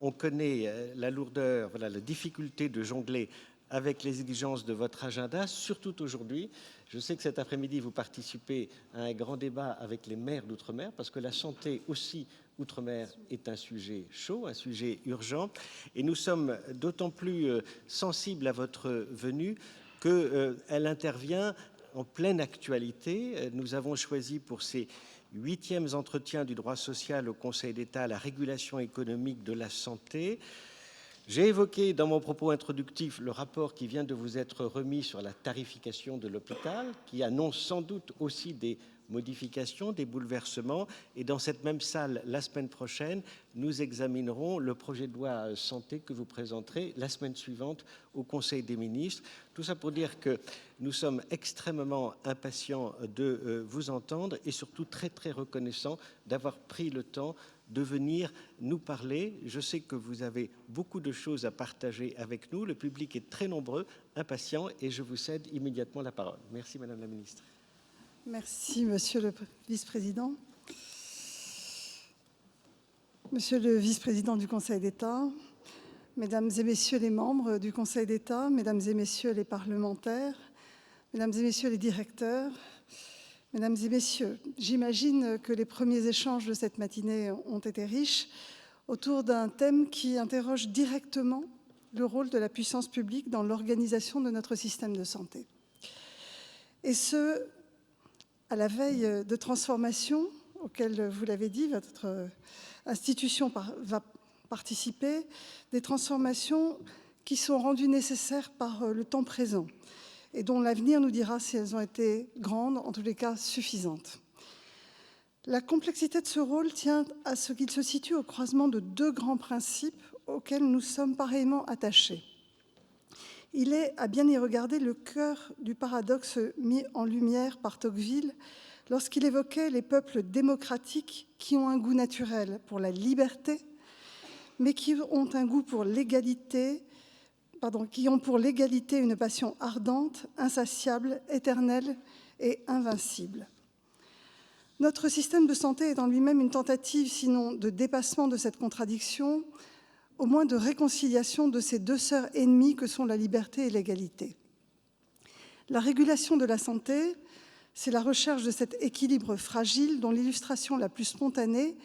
On connaît la lourdeur, voilà, la difficulté de jongler avec les exigences de votre agenda, surtout aujourd'hui. Je sais que cet après-midi, vous participez à un grand débat avec les maires d'outre-mer, parce que la santé aussi outre-mer est un sujet chaud, un sujet urgent. Et nous sommes d'autant plus sensibles à votre venue qu'elle intervient en pleine actualité. Nous avons choisi pour ces 8e entretien du droit social au Conseil d'État, la régulation économique de la santé. J'ai évoqué dans mon propos introductif le rapport qui vient de vous être remis sur la tarification de l'hôpital, qui annonce sans doute aussi des modifications, des bouleversements. Et dans cette même salle, la semaine prochaine, nous examinerons le projet de loi santé que vous présenterez la semaine suivante au Conseil des ministres. Tout ça pour dire que nous sommes extrêmement impatients de vous entendre et surtout très, très reconnaissants d'avoir pris le temps de venir nous parler. Je sais que vous avez beaucoup de choses à partager avec nous. Le public est très nombreux, impatient, et je vous cède immédiatement la parole. Merci, Madame la Ministre. Merci, Monsieur le Vice-président. Monsieur le Vice-président du Conseil d'État, Mesdames et Messieurs les membres du Conseil d'État, Mesdames et Messieurs les parlementaires, Mesdames et Messieurs les directeurs, Mesdames et Messieurs, j'imagine que les premiers échanges de cette matinée ont été riches autour d'un thème qui interroge directement le rôle de la puissance publique dans l'organisation de notre système de santé. Et ce, à la veille de transformations auxquelles, vous l'avez dit, votre institution va participer, des transformations qui sont rendues nécessaires par le temps présent et dont l'avenir nous dira si elles ont été grandes, en tous les cas suffisantes. La complexité de ce rôle tient à ce qu'il se situe au croisement de deux grands principes auxquels nous sommes pareillement attachés. Il est, à bien y regarder, le cœur du paradoxe mis en lumière par Tocqueville lorsqu'il évoquait les peuples démocratiques qui ont un goût naturel pour la liberté, mais qui ont un goût pour l'égalité, qui ont pour l'égalité une passion ardente, insatiable, éternelle et invincible. Notre système de santé est en lui-même une tentative, sinon de dépassement de cette contradiction, au moins de réconciliation de ces deux sœurs ennemies que sont la liberté et l'égalité. La régulation de la santé, c'est la recherche de cet équilibre fragile dont l'illustration la plus spontanée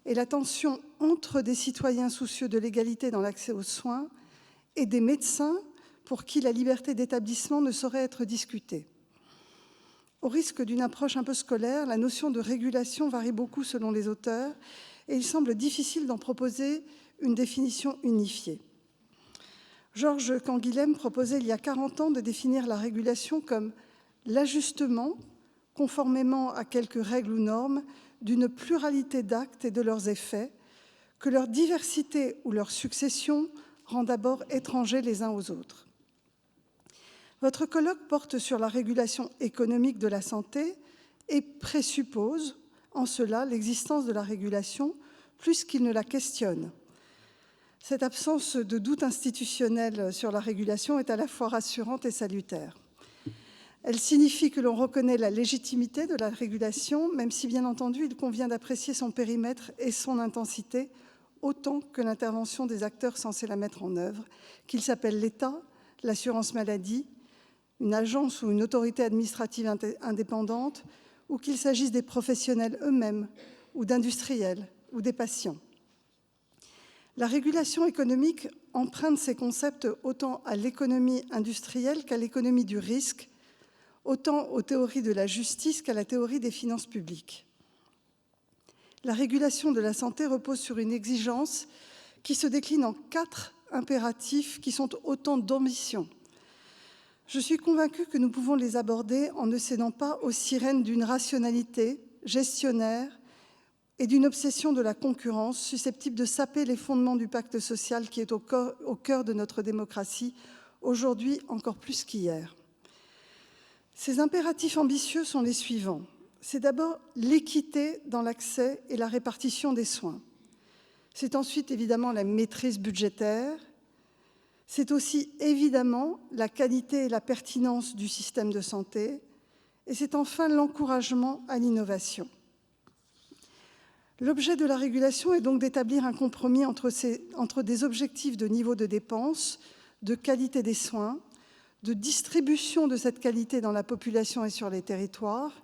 est la tension entre des citoyens soucieux de l'égalité dans l'accès aux soins et des médecins pour qui la liberté d'établissement ne saurait être discutée. Au risque d'une approche un peu scolaire, la notion de régulation varie beaucoup selon les auteurs et il semble difficile d'en proposer une définition unifiée. Georges Canguilhem proposait il y a 40 ans de définir la régulation comme l'ajustement, conformément à quelques règles ou normes, d'une pluralité d'actes et de leurs effets, que leur diversité ou leur succession rend d'abord étrangers les uns aux autres. Votre colloque porte sur la régulation économique de la santé et présuppose en cela l'existence de la régulation plus qu'il ne la questionne. Cette absence de doute institutionnel sur la régulation est à la fois rassurante et salutaire. Elle signifie que l'on reconnaît la légitimité de la régulation, même si, bien entendu, il convient d'apprécier son périmètre et son intensité autant que l'intervention des acteurs censés la mettre en œuvre, qu'ils s'appellent l'État, l'assurance maladie, une agence ou une autorité administrative indépendante, ou qu'il s'agisse des professionnels eux-mêmes, ou d'industriels, ou des patients. La régulation économique emprunte ces concepts autant à l'économie industrielle qu'à l'économie du risque, autant aux théories de la justice qu'à la théorie des finances publiques. La régulation de la santé repose sur une exigence qui se décline en 4 impératifs qui sont autant d'ambitions. Je suis convaincue que nous pouvons les aborder en ne cédant pas aux sirènes d'une rationalité gestionnaire et d'une obsession de la concurrence susceptible de saper les fondements du pacte social qui est au cœur de notre démocratie, aujourd'hui encore plus qu'hier. Ces impératifs ambitieux sont les suivants. C'est d'abord l'équité dans l'accès et la répartition des soins. C'est ensuite évidemment la maîtrise budgétaire. C'est aussi évidemment la qualité et la pertinence du système de santé. Et c'est enfin l'encouragement à l'innovation. L'objet de la régulation est donc d'établir un compromis entre des objectifs de niveau de dépenses, de qualité des soins, de distribution de cette qualité dans la population et sur les territoires,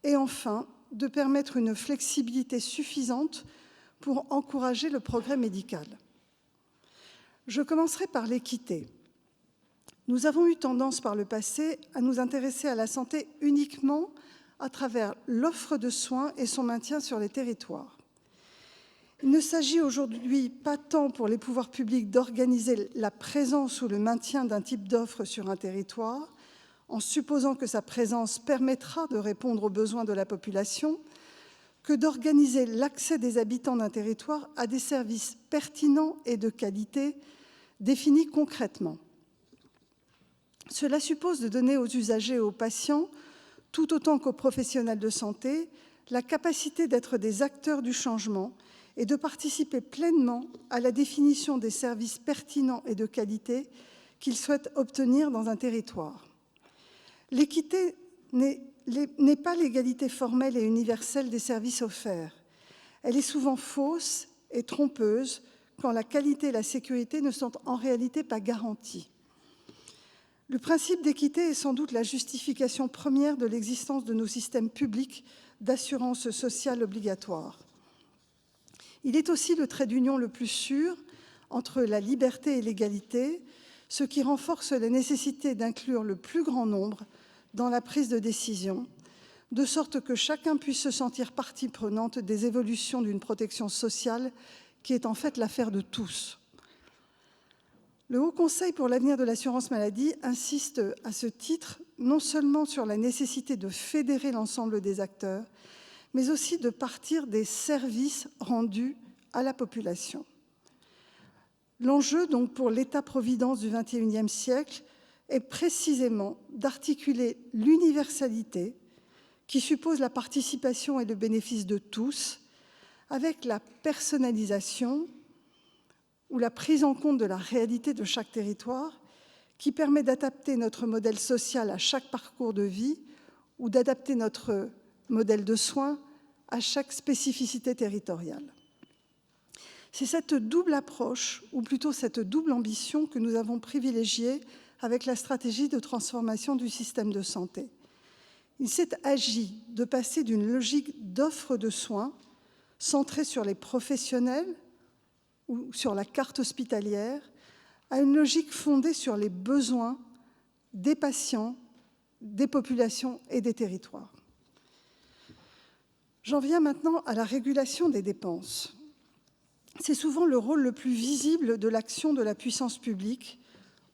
et enfin, de permettre une flexibilité suffisante pour encourager le progrès médical. Je commencerai par l'équité. Nous avons eu tendance par le passé à nous intéresser à la santé uniquement à travers l'offre de soins et son maintien sur les territoires. Il ne s'agit aujourd'hui pas tant pour les pouvoirs publics d'organiser la présence ou le maintien d'un type d'offre sur un territoire, en supposant que sa présence permettra de répondre aux besoins de la population, que d'organiser l'accès des habitants d'un territoire à des services pertinents et de qualité définis concrètement. Cela suppose de donner aux usagers et aux patients, tout autant qu'aux professionnels de santé, la capacité d'être des acteurs du changement et de participer pleinement à la définition des services pertinents et de qualité qu'ils souhaitent obtenir dans un territoire. L'équité n'est pas l'égalité formelle et universelle des services offerts. Elle est souvent fausse et trompeuse quand la qualité et la sécurité ne sont en réalité pas garanties. Le principe d'équité est sans doute la justification première de l'existence de nos systèmes publics d'assurance sociale obligatoire. Il est aussi le trait d'union le plus sûr entre la liberté et l'égalité, ce qui renforce la nécessité d'inclure le plus grand nombre dans la prise de décision, de sorte que chacun puisse se sentir partie prenante des évolutions d'une protection sociale qui est en fait l'affaire de tous. Le Haut Conseil pour l'avenir de l'assurance maladie insiste à ce titre non seulement sur la nécessité de fédérer l'ensemble des acteurs, mais aussi de partir des services rendus à la population. L'enjeu, donc, pour l'État-providence du XXIe siècle est précisément d'articuler l'universalité, qui suppose la participation et le bénéfice de tous, avec la personnalisation ou la prise en compte de la réalité de chaque territoire, qui permet d'adapter notre modèle social à chaque parcours de vie ou d'adapter notre modèle de soins à chaque spécificité territoriale. C'est cette double approche, ou plutôt cette double ambition, que nous avons privilégiée avec la stratégie de transformation du système de santé. Il s'est agi de passer d'une logique d'offre de soins centrée sur les professionnels ou sur la carte hospitalière à une logique fondée sur les besoins des patients, des populations et des territoires. J'en viens maintenant à la régulation des dépenses. C'est souvent le rôle le plus visible de l'action de la puissance publique,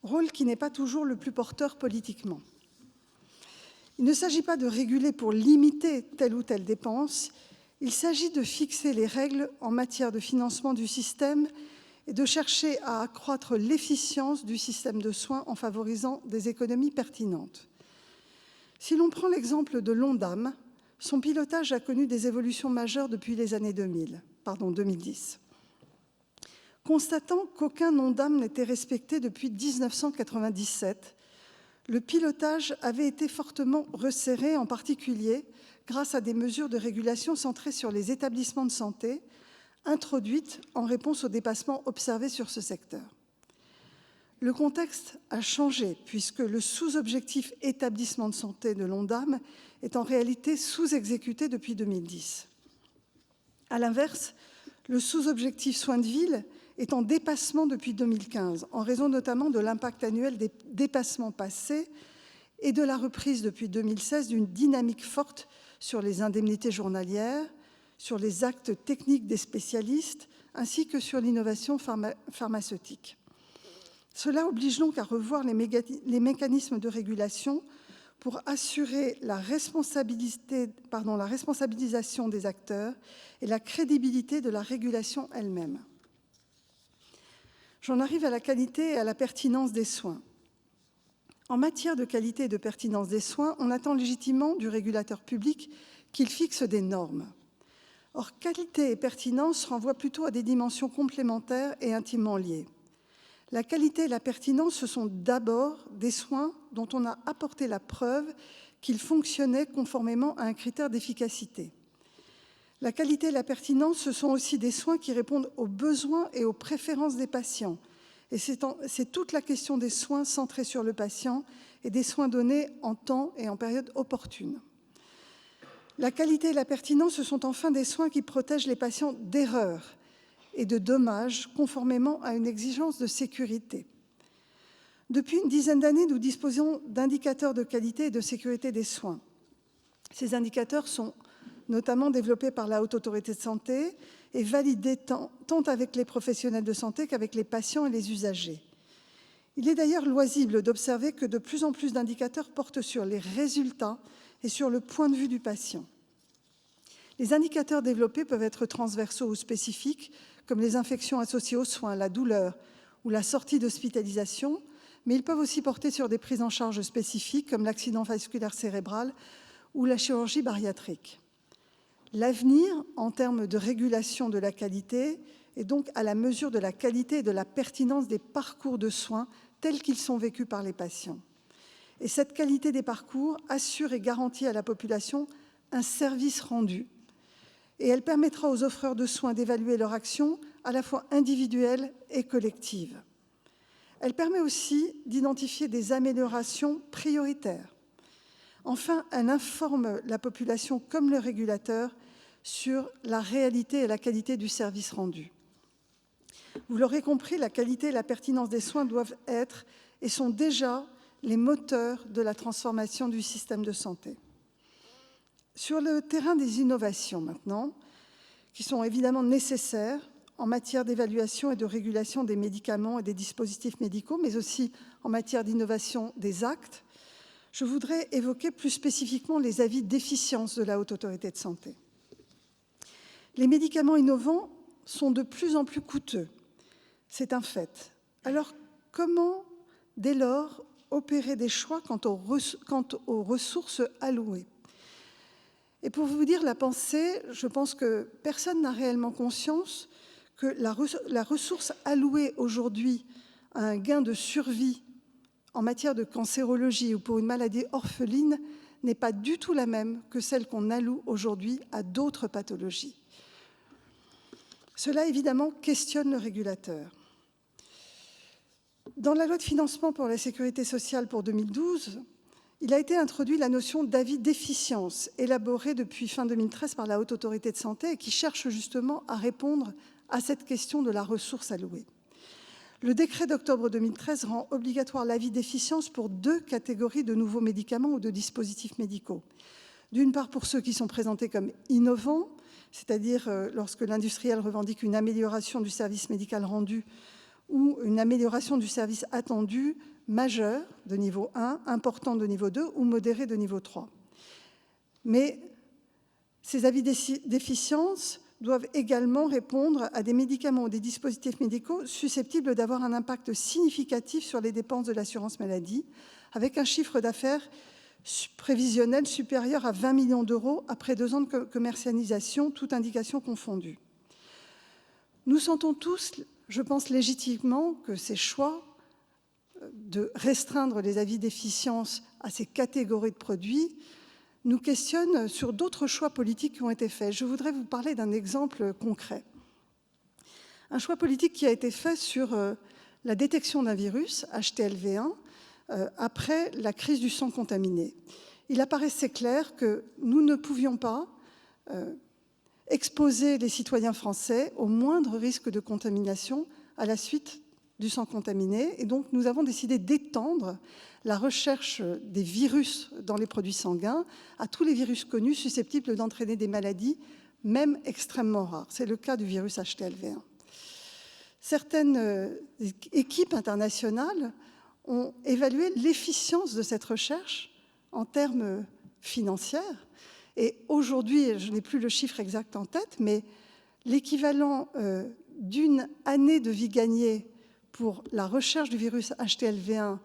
rôle qui n'est pas toujours le plus porteur politiquement. Il ne s'agit pas de réguler pour limiter telle ou telle dépense, il s'agit de fixer les règles en matière de financement du système et de chercher à accroître l'efficience du système de soins en favorisant des économies pertinentes. Si l'on prend l'exemple de l'Ondam, son pilotage a connu des évolutions majeures depuis les années 2010. Constatant qu'aucun Ondam n'était respecté depuis 1997, le pilotage avait été fortement resserré, en particulier grâce à des mesures de régulation centrées sur les établissements de santé, introduites en réponse aux dépassements observés sur ce secteur. Le contexte a changé, puisque le sous-objectif établissement de santé de l'Ondam est en réalité sous-exécuté depuis 2010. À l'inverse, le sous-objectif soins de ville est en dépassement depuis 2015, en raison notamment de l'impact annuel des dépassements passés et de la reprise depuis 2016 d'une dynamique forte sur les indemnités journalières, sur les actes techniques des spécialistes, ainsi que sur l'innovation pharmaceutique. Cela oblige donc à revoir les mécanismes de régulation pour assurer la responsabilisation des acteurs et la crédibilité de la régulation elle-même. J'en arrive à la qualité et à la pertinence des soins. En matière de qualité et de pertinence des soins, on attend légitimement du régulateur public qu'il fixe des normes. Or, qualité et pertinence renvoient plutôt à des dimensions complémentaires et intimement liées. La qualité et la pertinence, ce sont d'abord des soins dont on a apporté la preuve qu'ils fonctionnaient conformément à un critère d'efficacité. La qualité et la pertinence, ce sont aussi des soins qui répondent aux besoins et aux préférences des patients. Et c'est toute la question des soins centrés sur le patient et des soins donnés en temps et en période opportune. La qualité et la pertinence, ce sont enfin des soins qui protègent les patients d'erreurs et de dommages, conformément à une exigence de sécurité. Depuis une dizaine d'années, nous disposons d'indicateurs de qualité et de sécurité des soins. Ces indicateurs sont notamment développés par la Haute Autorité de Santé et validés tant avec les professionnels de santé qu'avec les patients et les usagers. Il est d'ailleurs loisible d'observer que de plus en plus d'indicateurs portent sur les résultats et sur le point de vue du patient. Les indicateurs développés peuvent être transversaux ou spécifiques, comme les infections associées aux soins, la douleur ou la sortie d'hospitalisation, mais ils peuvent aussi porter sur des prises en charge spécifiques, comme l'accident vasculaire cérébral ou la chirurgie bariatrique. L'avenir, en termes de régulation de la qualité, est donc à la mesure de la qualité et de la pertinence des parcours de soins tels qu'ils sont vécus par les patients. Et cette qualité des parcours assure et garantit à la population un service rendu. Et elle permettra aux offreurs de soins d'évaluer leur action à la fois individuelle et collective. Elle permet aussi d'identifier des améliorations prioritaires. Enfin, elle informe la population comme le régulateur sur la réalité et la qualité du service rendu. Vous l'aurez compris, la qualité et la pertinence des soins doivent être et sont déjà les moteurs de la transformation du système de santé. Sur le terrain des innovations maintenant, qui sont évidemment nécessaires en matière d'évaluation et de régulation des médicaments et des dispositifs médicaux, mais aussi en matière d'innovation des actes, je voudrais évoquer plus spécifiquement les avis d'efficience de la Haute Autorité de Santé. Les médicaments innovants sont de plus en plus coûteux, c'est un fait. Alors, comment, dès lors, opérer des choix quant aux ressources allouées? Et pour vous dire la pensée, je pense que personne n'a réellement conscience que la ressource allouée aujourd'hui à un gain de survie en matière de cancérologie ou pour une maladie orpheline n'est pas du tout la même que celle qu'on alloue aujourd'hui à d'autres pathologies. Cela, évidemment, questionne le régulateur. Dans la loi de financement pour la sécurité sociale pour 2012, il a été introduit la notion d'avis d'efficience, élaborée depuis fin 2013 par la Haute Autorité de Santé et qui cherche justement à répondre à cette question de la ressource allouée. Le décret d'octobre 2013 rend obligatoire l'avis d'efficience pour 2 catégories de nouveaux médicaments ou de dispositifs médicaux. D'une part, pour ceux qui sont présentés comme innovants, c'est-à-dire lorsque l'industriel revendique une amélioration du service médical rendu ou une amélioration du service attendu majeure de niveau 1, important de niveau 2 ou modéré de niveau 3. Mais ces avis d'efficience doivent également répondre à des médicaments ou des dispositifs médicaux susceptibles d'avoir un impact significatif sur les dépenses de l'assurance maladie, avec un chiffre d'affaires prévisionnel supérieur à 20 millions d'euros après 2 ans de commercialisation, toute indication confondue. Nous sentons tous, je pense légitimement, que ces choix de restreindre les avis d'efficience à ces catégories de produits nous questionnent sur d'autres choix politiques qui ont été faits. Je voudrais vous parler d'un exemple concret. Un choix politique qui a été fait sur la détection d'un virus, HTLV1, après la crise du sang contaminé. Il apparaissait clair que nous ne pouvions pas exposer les citoyens français au moindre risque de contamination à la suite du sang contaminé. Et donc, nous avons décidé d'étendre la recherche des virus dans les produits sanguins à tous les virus connus susceptibles d'entraîner des maladies, même extrêmement rares. C'est le cas du virus HTLV1. Certaines équipes internationales ont évalué l'efficience de cette recherche en termes financiers. Et aujourd'hui, je n'ai plus le chiffre exact en tête, mais l'équivalent d'une année de vie gagnée pour la recherche du virus HTLV1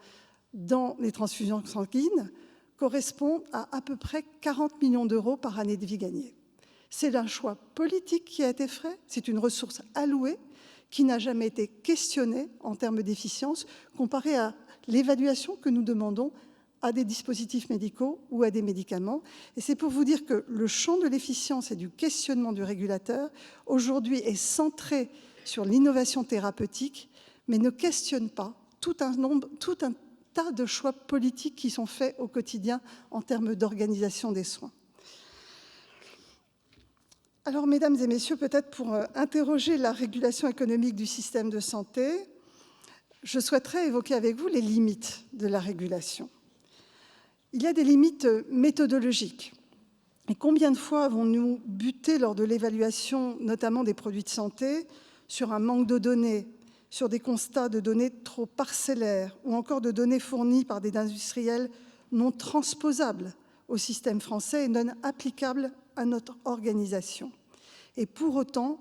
dans les transfusions sanguines correspond à peu près 40 millions d'euros par année de vie gagnée. C'est un choix politique qui a été fait, c'est une ressource allouée qui n'a jamais été questionnée en termes d'efficience comparée à l'évaluation que nous demandons à des dispositifs médicaux ou à des médicaments. Et c'est pour vous dire que le champ de l'efficience et du questionnement du régulateur, aujourd'hui, est centré sur l'innovation thérapeutique, mais ne questionne pas tout un tas de choix politiques qui sont faits au quotidien en termes d'organisation des soins. Alors, mesdames et messieurs, peut-être pour interroger la régulation économique du système de santé, je souhaiterais évoquer avec vous les limites de la régulation. Il y a des limites méthodologiques. Et combien de fois avons-nous buté lors de l'évaluation, notamment des produits de santé, sur un manque de données, sur des constats de données trop parcellaires, ou encore de données fournies par des industriels non transposables au système français et non applicables à notre organisation. Et pour autant,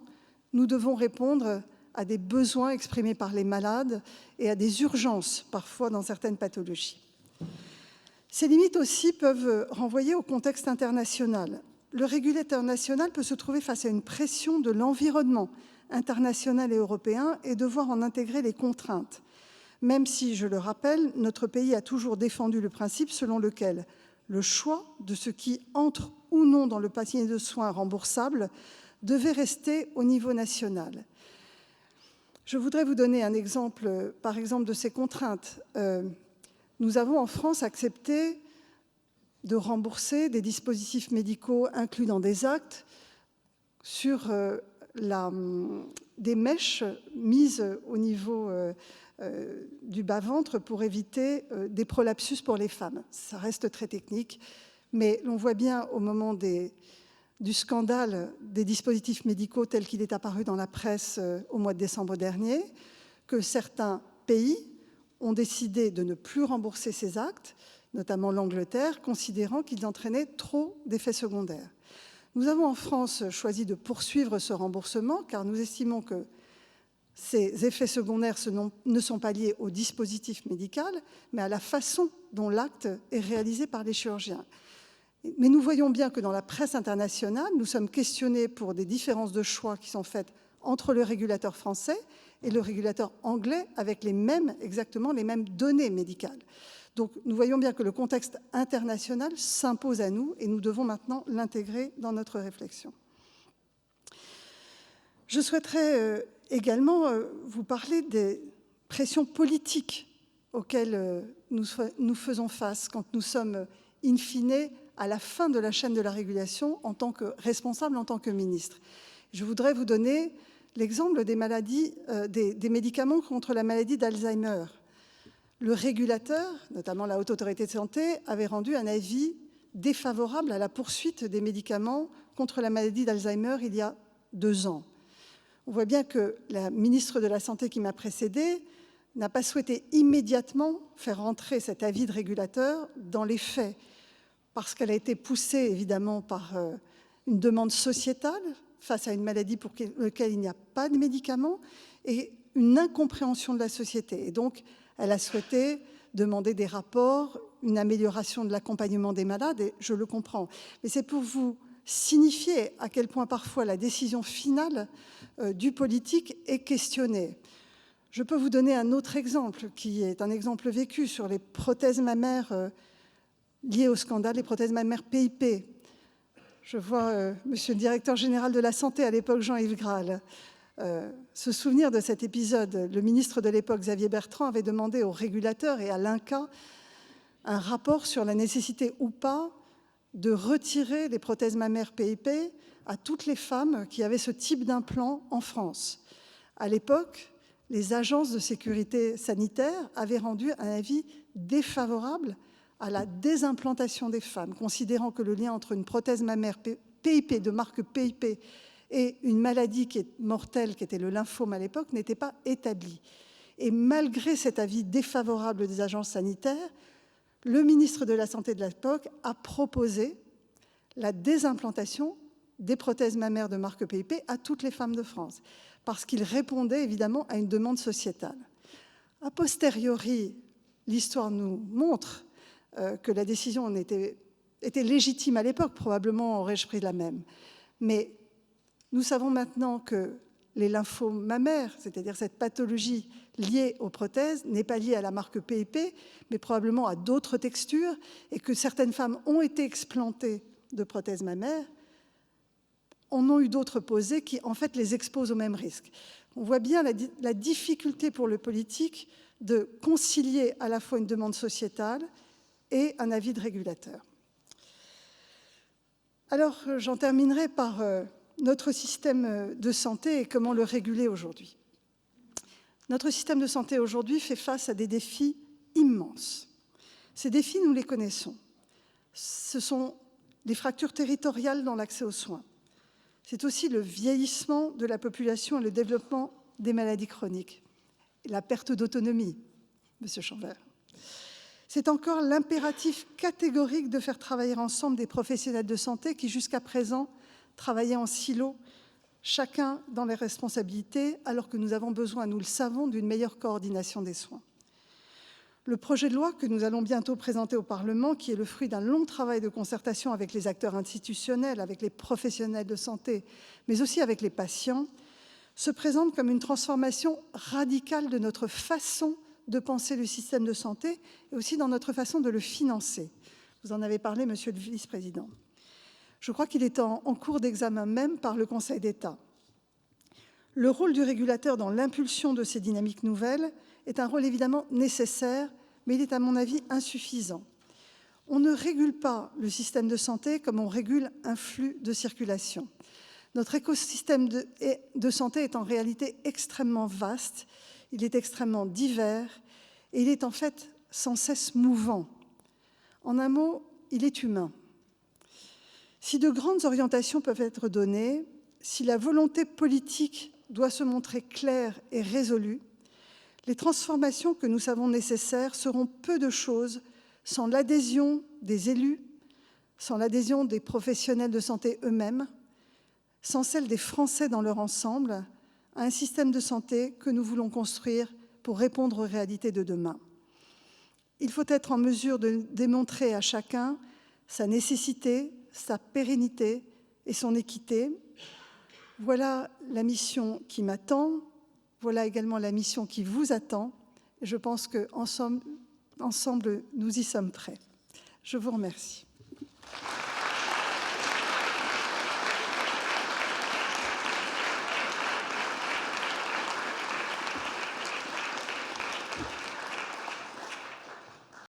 nous devons répondre à des besoins exprimés par les malades et à des urgences, parfois dans certaines pathologies. Ces limites aussi peuvent renvoyer au contexte international. Le régulateur national peut se trouver face à une pression de l'environnement international et européen et devoir en intégrer les contraintes, même si, je le rappelle, notre pays a toujours défendu le principe selon lequel le choix de ce qui entre ou non dans le panier de soins remboursable devait rester au niveau national. Je voudrais vous donner un exemple, par exemple, de ces contraintes. Nous avons en France accepté de rembourser des dispositifs médicaux inclus dans des actes sur des mèches mises au niveau du bas-ventre pour éviter des prolapsus pour les femmes. Ça reste très technique, mais l'on voit bien au moment du scandale des dispositifs médicaux tel qu'il est apparu dans la presse au mois de décembre dernier, que certains pays ont décidé de ne plus rembourser ces actes, notamment l'Angleterre, considérant qu'ils entraînaient trop d'effets secondaires. Nous avons en France choisi de poursuivre ce remboursement car nous estimons que ces effets secondaires ne sont pas liés au dispositif médical, mais à la façon dont l'acte est réalisé par les chirurgiens. Mais nous voyons bien que dans la presse internationale, nous sommes questionnés pour des différences de choix qui sont faites entre le régulateur français et le régulateur anglais avec exactement les mêmes données médicales. Donc nous voyons bien que le contexte international s'impose à nous et nous devons maintenant l'intégrer dans notre réflexion. Je souhaiterais également vous parler des pressions politiques auxquelles nous faisons face quand nous sommes in fine à la fin de la chaîne de la régulation en tant que responsable, en tant que ministre. Je voudrais vous donner l'exemple des médicaments contre la maladie d'Alzheimer. Le régulateur, notamment la Haute Autorité de Santé, avait rendu un avis défavorable à la poursuite des médicaments contre la maladie d'Alzheimer il y a 2 ans. On voit bien que la ministre de la Santé qui m'a précédée n'a pas souhaité immédiatement faire entrer cet avis de régulateur dans les faits, parce qu'elle a été poussée évidemment par une demande sociétale face à une maladie pour laquelle il n'y a pas de médicaments et une incompréhension de la société. Et donc, elle a souhaité demander des rapports, une amélioration de l'accompagnement des malades, et je le comprends. Mais c'est pour vous signifier à quel point parfois la décision finale du politique est questionnée. Je peux vous donner un autre exemple, qui est un exemple vécu sur les prothèses mammaires liées au scandale des prothèses mammaires PIP. Je vois monsieur le directeur général de la Santé à l'époque, Jean-Yves Graal, se souvenir de cet épisode. Le ministre de l'époque, Xavier Bertrand, avait demandé au régulateur et à l'INCa un rapport sur la nécessité ou pas de retirer les prothèses mammaires PIP à toutes les femmes qui avaient ce type d'implant en France. À l'époque, les agences de sécurité sanitaire avaient rendu un avis défavorable à la désimplantation des femmes, considérant que le lien entre une prothèse mammaire PIP de marque PIP et une maladie qui est mortelle, qui était le lymphome à l'époque, n'était pas établi. Et malgré cet avis défavorable des agences sanitaires, le ministre de la Santé de l'époque a proposé la désimplantation des prothèses mammaires de marque PIP à toutes les femmes de France, parce qu'il répondait évidemment à une demande sociétale. A posteriori, l'histoire nous montre que la décision était légitime à l'époque, probablement aurais-je pris la même. Mais nous savons maintenant que les lymphomes mammaires, c'est-à-dire cette pathologie liée aux prothèses, n'est pas liée à la marque PEP, mais probablement à d'autres textures, et que certaines femmes ont été explantées de prothèses mammaires, en ont eu d'autres posées qui, en fait, les exposent au même risque. On voit bien la difficulté pour le politique de concilier à la fois une demande sociétale et un avis de régulateur. Alors, j'en terminerai par notre système de santé et comment le réguler aujourd'hui. Notre système de santé aujourd'hui fait face à des défis immenses. Ces défis, nous les connaissons. Ce sont les fractures territoriales dans l'accès aux soins. C'est aussi le vieillissement de la population et le développement des maladies chroniques. Et la perte d'autonomie, Monsieur Chambert. C'est encore l'impératif catégorique de faire travailler ensemble des professionnels de santé qui, jusqu'à présent, travaillaient en silo, chacun dans les responsabilités, alors que nous avons besoin, nous le savons, d'une meilleure coordination des soins. Le projet de loi que nous allons bientôt présenter au Parlement, qui est le fruit d'un long travail de concertation avec les acteurs institutionnels, avec les professionnels de santé, mais aussi avec les patients, se présente comme une transformation radicale de notre façon de penser le système de santé et aussi dans notre façon de le financer. Vous en avez parlé, Monsieur le Vice-président. Je crois qu'il est en cours d'examen même par le Conseil d'État. Le rôle du régulateur dans l'impulsion de ces dynamiques nouvelles est un rôle évidemment nécessaire, mais il est à mon avis insuffisant. On ne régule pas le système de santé comme on régule un flux de circulation. Notre écosystème de santé est en réalité extrêmement vaste, il est extrêmement divers et il est en fait sans cesse mouvant. En un mot, il est humain. Si de grandes orientations peuvent être données, si la volonté politique doit se montrer claire et résolue, les transformations que nous savons nécessaires seront peu de choses sans l'adhésion des élus, sans l'adhésion des professionnels de santé eux-mêmes, sans celle des Français dans leur ensemble, à un système de santé que nous voulons construire pour répondre aux réalités de demain. Il faut être en mesure de démontrer à chacun sa nécessité, sa pérennité et son équité. Voilà la mission qui m'attend, voilà également la mission qui vous attend. Je pense qu'ensemble, nous y sommes prêts. Je vous remercie.